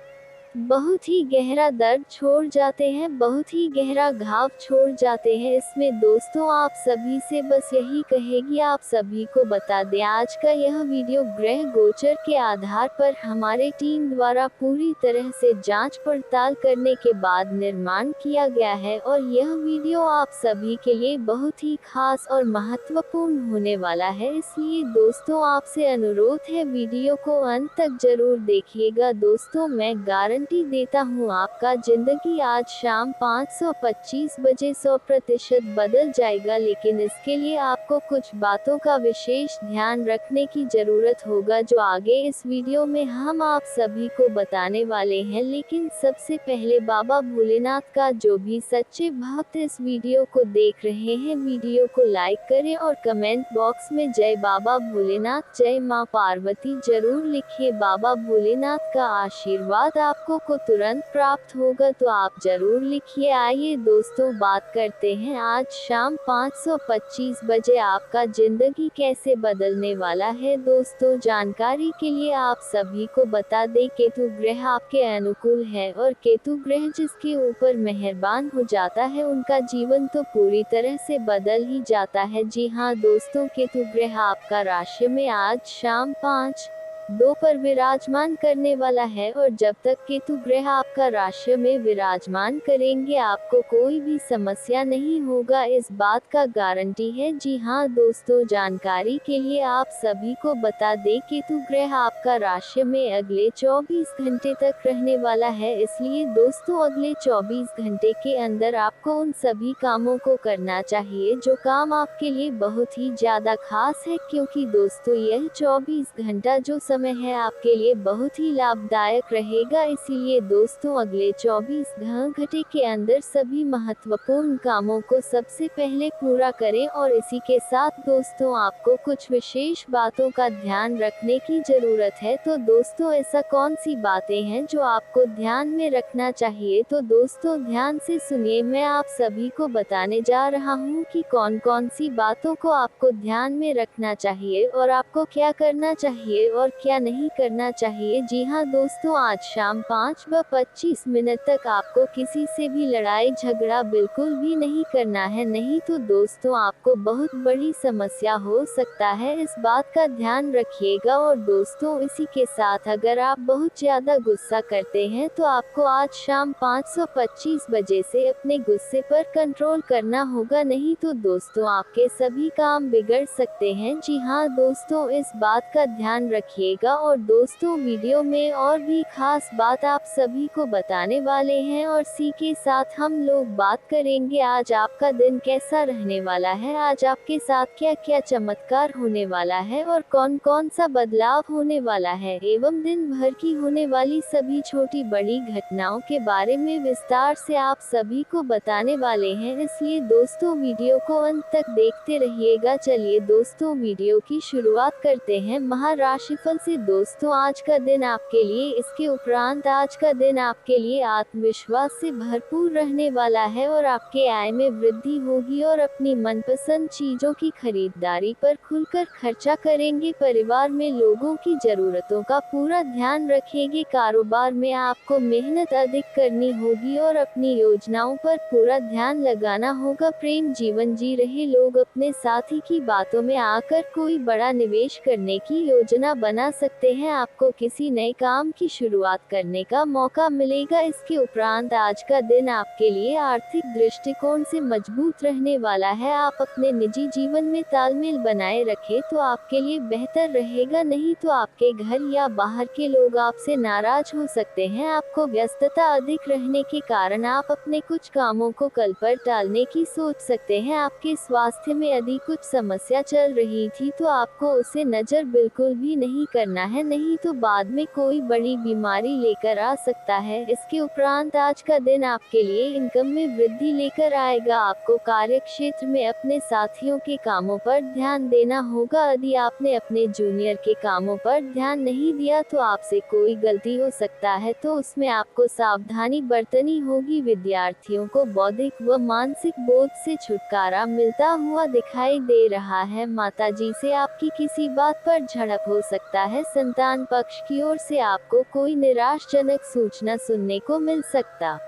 बहुत ही गहरा दर्द छोड़ जाते हैं, बहुत ही गहरा घाव छोड़ जाते हैं। इसमें दोस्तों आप सभी से बस यही कहेगी, आप सभी को बता दें आज का यह वीडियो ग्रह गोचर के आधार पर हमारे टीम द्वारा पूरी तरह से जांच पड़ताल करने के बाद निर्माण किया गया है और यह वीडियो आप सभी के लिए बहुत ही खास और महत्वपूर्ण होने वाला है, इसलिए दोस्तों आपसे अनुरोध है वीडियो को अंत तक जरूर देखिएगा। दोस्तों मैं गारंटी देता हूँ आपका जिंदगी आज शाम 5:25 बजे 100% बदल जाएगा, लेकिन इसके लिए आपको कुछ बातों का विशेष ध्यान रखने की जरूरत होगा जो आगे इस वीडियो में हम आप सभी को बताने वाले हैं। लेकिन सबसे पहले बाबा भोलेनाथ का जो भी सच्चे भक्त इस वीडियो को देख रहे हैं, वीडियो को लाइक करें और कमेंट बॉक्स में जय बाबा भोलेनाथ, जय माँ पार्वती जरूर लिखिए। बाबा भोलेनाथ का आशीर्वाद आपको को तुरंत प्राप्त होगा, तो आप जरूर लिखिए। आइए दोस्तों बात करते हैं आज शाम 5:25 बजे आपका जिंदगी कैसे बदलने वाला है। दोस्तों जानकारी के लिए आप सभी को बता दें केतु ग्रह आपके अनुकूल है और केतु ग्रह जिसके ऊपर मेहरबान हो जाता है उनका जीवन तो पूरी तरह से बदल ही जाता है। जी हाँ दोस्तों, केतु ग्रह आपका राशि में आज शाम 5:02 पर विराजमान करने वाला है और जब तक केतु ग्रह आपका राशि में विराजमान करेंगे आपको कोई भी समस्या नहीं होगा, इस बात का गारंटी है। जी हाँ दोस्तों, जानकारी के लिए आप सभी को बता दें केतु ग्रह आपका राशि में अगले 24 घंटे तक रहने वाला है, इसलिए दोस्तों अगले 24 घंटे के अंदर आपको उन सभी कामों को करना चाहिए जो काम आपके लिए बहुत ही ज्यादा खास है, क्योंकि दोस्तों यह 24 घंटा जो समय है आपके लिए बहुत ही लाभदायक रहेगा। इसीलिए दोस्तों अगले 24 घंटे के अंदर सभी महत्वपूर्ण कामों को सबसे पहले पूरा करें और इसी के साथ दोस्तों आपको कुछ विशेष बातों का ध्यान रखने की जरूरत है। तो दोस्तों ऐसा कौन सी बातें हैं जो आपको ध्यान में रखना चाहिए, तो दोस्तों ध्यान से सुनिए, मैं आप सभी को बताने जा रहा हूँ कि कौन कौन सी बातों को आपको ध्यान में रखना चाहिए और आपको क्या करना चाहिए और क्या नहीं करना चाहिए। जी हाँ दोस्तों, आज शाम 5:25 तक आपको किसी से भी लड़ाई झगड़ा बिल्कुल भी नहीं करना है, नहीं तो दोस्तों आपको बहुत बड़ी समस्या हो सकता है, इस बात का ध्यान रखिएगा। और दोस्तों इसी के साथ अगर आप बहुत ज्यादा गुस्सा करते हैं तो आपको आज शाम 5:25 बजे से अपने गुस्से पर कंट्रोल करना होगा, नहीं तो दोस्तों आपके सभी काम बिगड़ सकते हैं। जी हाँ दोस्तों, इस बात का ध्यान रखिए रहिएगा। और दोस्तों, वीडियो में और भी खास बात आप सभी को बताने वाले हैं और इसी के साथ हम लोग बात करेंगे आज आपका दिन कैसा रहने वाला है, आज आपके साथ क्या क्या चमत्कार होने वाला है और कौन कौन सा बदलाव होने वाला है, एवं दिन भर की होने वाली सभी छोटी बड़ी घटनाओं के बारे में विस्तार से आप सभी को बताने वाले हैं। इसलिए दोस्तों, वीडियो को अंत तक देखते रहिएगा। चलिए दोस्तों, वीडियो की शुरुआत करते हैं महाराशिफल से। दोस्तों, आज का दिन आपके लिए, इसके उपरांत आज का दिन आपके लिए आत्मविश्वास से भरपूर रहने वाला है और आपके आय में वृद्धि होगी और अपनी मनपसंद चीजों की खरीदारी पर खुलकर खर्चा करेंगे। परिवार में लोगों की जरूरतों का पूरा ध्यान रखेंगे। कारोबार में आपको मेहनत अधिक करनी होगी और अपनी योजनाओं पर पूरा ध्यान लगाना होगा। प्रेम जीवन जी रहे लोग अपने साथी की बातों में आकर कोई बड़ा निवेश करने की योजना बना सकते हैं। आपको किसी नए काम की शुरुआत करने का मौका मिलेगा। इसके उपरांत आज का दिन आपके लिए आर्थिक दृष्टिकोण से मजबूत रहने वाला है। आप अपने निजी जीवन में तालमेल बनाए रखें तो आपके लिए बेहतर रहेगा, नहीं तो आपके घर या बाहर के लोग आपसे नाराज हो सकते हैं। आपको व्यस्तता अधिक रहने के कारण आप अपने कुछ कामों को कल पर टालने की सोच सकते हैं। आपके स्वास्थ्य में यदि कुछ समस्या चल रही थी तो आपको उसे नजर बिल्कुल भी नहीं करना है, नहीं तो बाद में कोई बड़ी बीमारी लेकर आ सकता है। इसके उपरांत आज का दिन आपके लिए इनकम में वृद्धि लेकर आएगा। आपको कार्य क्षेत्र में अपने साथियों के कामों पर ध्यान देना होगा। यदि आपने अपने जूनियर के कामों पर ध्यान नहीं दिया तो आपसे कोई गलती हो सकता है, तो उसमें आपको सावधानी बरतनी होगी। विद्यार्थियों को बौद्धिक व मानसिक बोझ से छुटकारा मिलता हुआ दिखाई दे रहा है। माताजी से आपकी किसी बात पर झड़प हो सकता है। संतान पक्ष की ओर से आपको कोई निराशाजनक सूचना सुनने को मिल सकता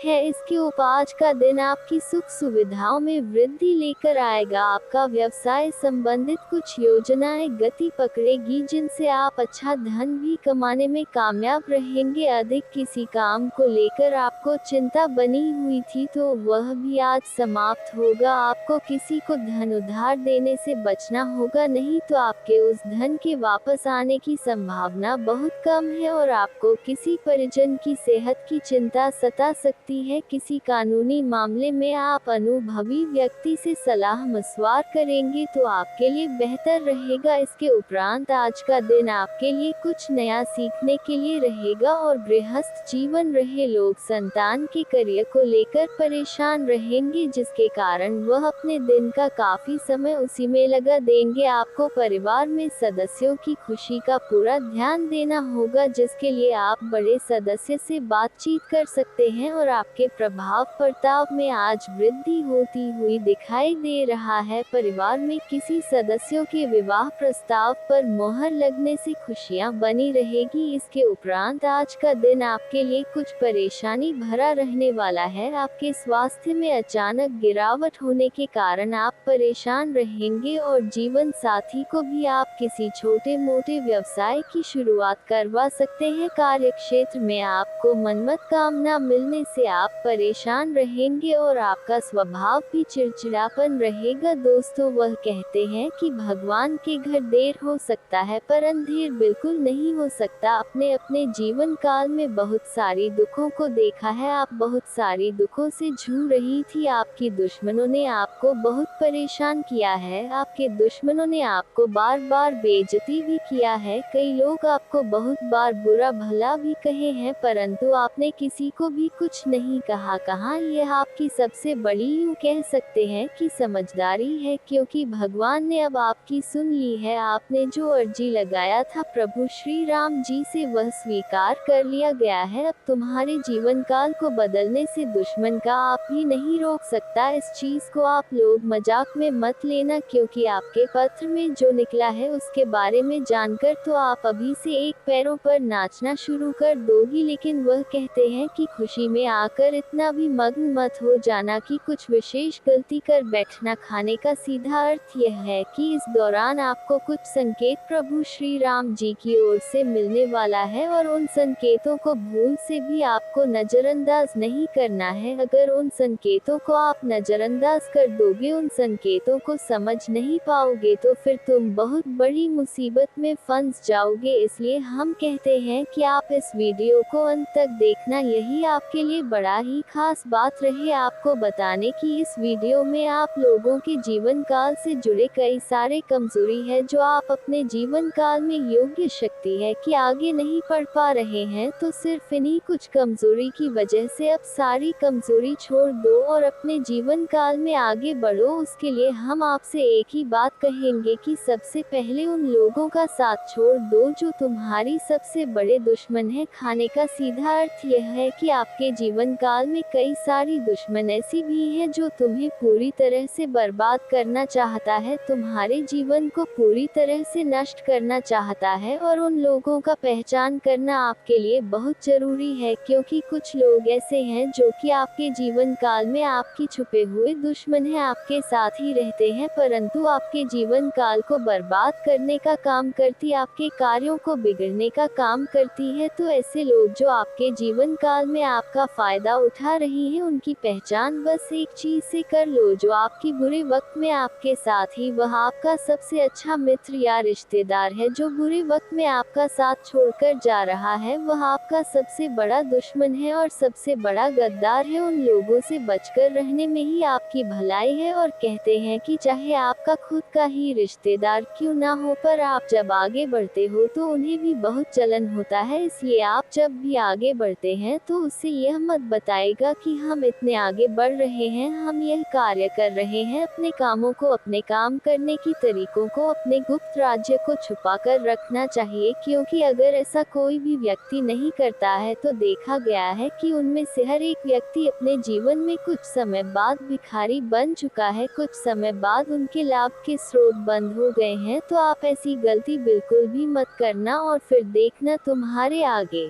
है। इसके ऊपर आज का दिन आपकी सुख सुविधाओं में वृद्धि लेकर आएगा। आपका व्यवसाय संबंधित कुछ योजनाएं गति पकड़ेगी, जिनसे आप अच्छा धन भी कमाने में कामयाब रहेंगे। अधिक किसी काम को लेकर आपको चिंता बनी हुई थी तो वह भी आज समाप्त होगा। आपको किसी को धन उधार देने से बचना होगा, नहीं तो आपके उस धन के वापस आने की संभावना बहुत कम है और आपको किसी परिजन की सेहत की चिंता सता सकती है। किसी कानूनी मामले में आप अनुभवी व्यक्ति से सलाह मशवरा करेंगे तो आपके लिए बेहतर रहेगा। इसके उपरांत आज का दिन आपके लिए कुछ नया सीखने के लिए रहेगा और गृहस्थ जीवन रहे लोग संतान के करियर को लेकर परेशान रहेंगे, जिसके कारण वह अपने दिन का काफी समय उसी में लगा देंगे। आपको परिवार में सदस्यों की खुशी का पूरा ध्यान देना होगा, जिसके लिए आप बड़े सदस्य से बातचीत कर सकते हैं और आपके प्रभाव प्रताप में आज वृद्धि होती हुई दिखाई दे रहा है। परिवार में किसी सदस्यों के विवाह प्रस्ताव पर मोहर लगने से खुशियां बनी रहेगी। इसके उपरांत आज का दिन आपके लिए कुछ परेशानी भरा रहने वाला है। आपके स्वास्थ्य में अचानक गिरावट होने के कारण आप परेशान रहेंगे और जीवन साथी को भी आप किसी छोटे मोटे व्यवसाय की शुरुआत करवा सकते हैं। कार्य क्षेत्र में आपको मनमत काम न मिलने से आप परेशान रहेंगे और आपका स्वभाव भी चिड़चिड़ापन रहेगा। दोस्तों, वह कहते हैं कि भगवान के घर देर हो सकता है पर अंधेर बिल्कुल नहीं हो सकता। अपने अपने जीवन काल में बहुत सारी दुखों को देखा है। आप बहुत सारी दुखों से जूझ रही थी। आपकी दुश्मनों ने आपको बहुत परेशान किया है। आपके दुश्मनों ने आपको बार बार बेइज्जती भी किया है। कई लोग आपको बहुत बार बुरा भला भी कहे हैं, परंतु आपने किसी को भी कुछ नहीं कहा। यह आपकी सबसे बड़ी, यूं कह सकते हैं कि समझदारी है, क्योंकि भगवान ने अब आपकी सुन ली है। आपने जो अर्जी लगाया था प्रभु श्री राम जी से वह स्वीकार कर लिया गया है। अब तुम्हारे जीवन काल को बदलने से दुश्मन का आप ही नहीं रोक सकता। इस चीज को आप लोग मजाक में मत लेना, क्योंकि आपके पत्र में जो निकला है उसके बारे में जानकर तो आप अभी से एक पैरों पर नाचना शुरू कर दोगी। लेकिन वह कहते हैं कि खुशी में आकर इतना भी मग्न मत हो जाना कि कुछ विशेष गलती कर बैठना। खाने का सीधा अर्थ यह है कि इस दौरान आपको कुछ संकेत प्रभु श्री राम जी की ओर से मिलने वाला है और उन संकेतों को भूल से भी आपको नजरअंदाज नहीं करना है। अगर उन संकेतों को आप नजरअंदाज कर दोगे, उन संकेतों को समझ नहीं पाओगे, तो फिर तुम बहुत बड़ी मुसीबत में फंस जाओगे। इसलिए हम कहते हैं कि आप इस वीडियो को अंत तक देखना, यही आपके लिए बड़ा ही खास बात रहे आपको बताने की। इस वीडियो में आप लोगों के जीवन काल से जुड़े कई सारे कमजोरी है जो आप अपने जीवन काल में योग्य शक्ति है कि आगे नहीं बढ़ पा रहे हैं, तो सिर्फ इन्हीं कुछ कमजोरी की वजह से अब सारी कमजोरी छोड़ दो और अपने जीवन काल में आगे बढ़ो। उसके लिए हम आपसे एक ही बात कहेंगे कि सबसे पहले उन लोगों का साथ छोड़ दो जो तुम्हारी सबसे बड़े दुश्मन है। खाने का सीधा अर्थ यह है कि आपके जीवन काल में कई सारी दुश्मन ऐसी भी हैं जो तुम्हें पूरी तरह से बर्बाद करना चाहता है, तुम्हारे जीवन को पूरी तरह से नष्ट करना चाहता है। और उन लोगों का पहचान करना आपके लिए बहुत जरूरी है, क्योंकि कुछ लोग ऐसे हैं जो कि आपके जीवन काल में आपकी छुपे हुए दुश्मन है, आपके साथ ही रहते हैं परंतु आपके जीवन काल को बर्बाद करने का काम करती, आपके कार्यों को बिगड़ने का काम करती है। तो ऐसे लोग जो आपके जीवन काल में आपका फायदा उठा रही हैं, उनकी पहचान बस एक चीज से कर लो, जो आपकी बुरे वक्त में आपके साथ ही वह आपका सबसे अच्छा मित्र या रिश्तेदार है। जो बुरे वक्त में आपका साथ छोड़कर जा रहा है वह आपका सबसे बड़ा दुश्मन है और सबसे बड़ा गद्दार है। उन लोगों से बचकर रहने में ही आपकी भलाई है। और कहते हैं कि चाहे आपका खुद का ही रिश्तेदार क्यों ना हो, पर आप जब आगे बढ़ते हो तो उन्हें भी बहुत जलन होता है। इसलिए आप जब भी आगे बढ़ते हैं तो उससे यह मत बताएगा कि हम इतने आगे बढ़ रहे हैं, हम यह कार्य कर रहे हैं। अपने कामों को, अपने काम करने की तरीकों को, अपने गुप्त राज्य को छुपा कर रखना चाहिए, क्योंकि अगर ऐसा कोई भी व्यक्ति नहीं करता है तो देखा गया है कि उनमें से हर एक व्यक्ति अपने जीवन में कुछ समय बाद भिखारी बन चुका है, कुछ समय बाद उनके लाभ के स्रोत बंद हो गए हैं। तो आप ऐसी गलती बिल्कुल भी मत करना और फिर देखना तुम्हारे आगे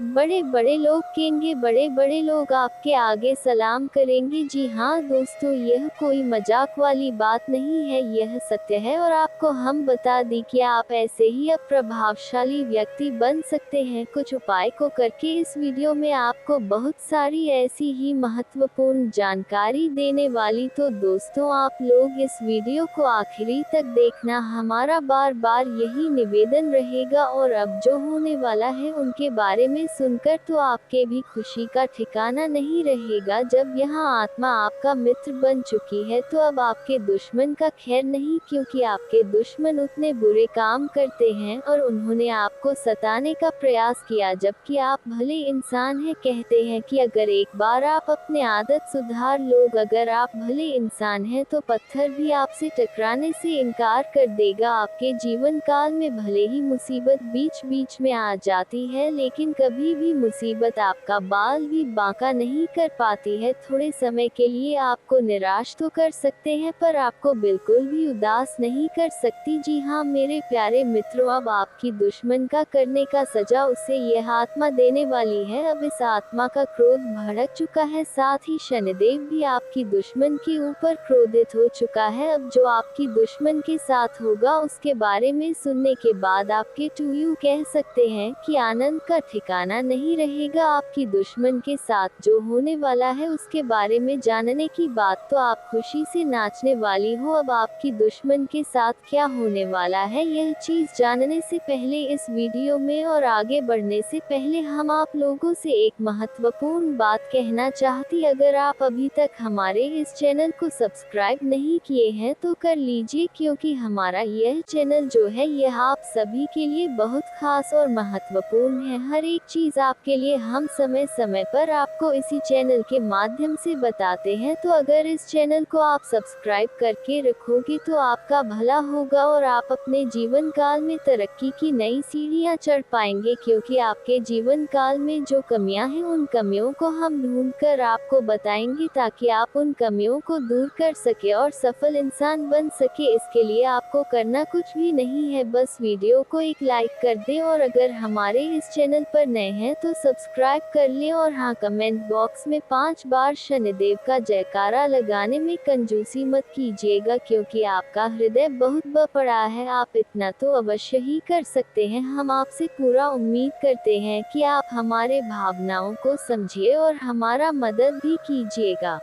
बड़े बड़े लोग कहेंगे, बड़े बड़े लोग आपके आगे सलाम करेंगे। जी हाँ दोस्तों, यह कोई मजाक वाली बात नहीं है, यह सत्य है। और आपको हम बता दी कि आप ऐसे ही अब प्रभावशाली व्यक्ति बन सकते हैं कुछ उपाय को करके। इस वीडियो में आपको बहुत सारी ऐसी ही महत्वपूर्ण जानकारी देने वाली, तो दोस्तों आप लोग इस वीडियो को आखिरी तक देखना, हमारा बार बार यही निवेदन रहेगा। और अब जो होने वाला है उनके बारे में सुनकर तो आपके भी खुशी का ठिकाना नहीं रहेगा। जब यहाँ आत्मा आपका मित्र बन चुकी है तो अब आपके दुश्मन का खैर नहीं, क्योंकि आपके दुश्मन उतने बुरे काम करते हैं और उन्होंने आपको सताने का प्रयास किया, जबकि आप भले इंसान हैं। कहते हैं कि अगर एक बार आप अपने आदत सुधार लोग, अगर आप भले इंसान हैं तो पत्थर भी आपसे टकराने से इनकार कर देगा। आपके जीवन काल में भले ही मुसीबत बीच बीच में आ जाती है, लेकिन कभी भी मुसीबत आपका बाल भी बांका नहीं कर पाती है। थोड़े समय के लिए आपको निराश तो कर सकते हैं, पर आपको बिल्कुल भी उदास नहीं कर सकती। जी हाँ मेरे प्यारे मित्रों, अब आपकी दुश्मन का करने का सजा उसे यह आत्मा देने वाली है। अब इस आत्मा का क्रोध भड़क चुका है, साथ ही शनिदेव भी आपकी दुश्मन के ऊपर क्रोधित हो चुका है। अब जो आपकी दुश्मन के साथ होगा उसके बारे में सुनने के बाद आपके टूयू कह सकते हैं कि आनंद का ठिकाना नहीं रहेगा। आपकी दुश्मन के साथ जो होने वाला है उसके बारे में जानने की बात तो आप खुशी से नाचने वाली हो। अब आपकी दुश्मन के साथ क्या होने वाला है यह चीज जानने से पहले इस वीडियो में और आगे बढ़ने से पहले हम आप लोगों से एक महत्वपूर्ण बात कहना चाहती। अगर आप अभी तक हमारे इस चैनल को सब्सक्राइब नहीं किए हैं तो कर लीजिए, क्योंकि हमारा यह चैनल जो है यह आप सभी के लिए बहुत खास और महत्वपूर्ण है। हर एक चीज आपके लिए हम समय समय पर आपको इसी चैनल के माध्यम से बताते हैं। तो अगर इस चैनल को आप सब्सक्राइब करके रखोगे तो आपका भला होगा और आप अपने जीवन काल में तरक्की की नई सीढ़ियां चढ़ पाएंगे, क्योंकि आपके जीवन काल में जो कमियां हैं उन कमियों को हम ढूंढ कर आपको बताएंगे, ताकि आप उन कमियों को दूर कर सके और सफल इंसान बन सके। इसके लिए आपको करना कुछ भी नहीं है, बस वीडियो को एक लाइक कर दें। और अगर हमारे इस चैनल पर नए नए हैं तो सब्सक्राइब कर लें और हाँ, कमेंट बॉक्स में 5 बार शनिदेव का जयकारा लगाने में कंजूसी मत कीजिएगा, क्योंकि आपका हृदय बहुत बड़ा है। आप इतना तो अवश्य ही कर सकते हैं। हम आपसे पूरा उम्मीद करते हैं कि आप हमारे भावनाओं को समझिए और हमारा मदद भी कीजिएगा।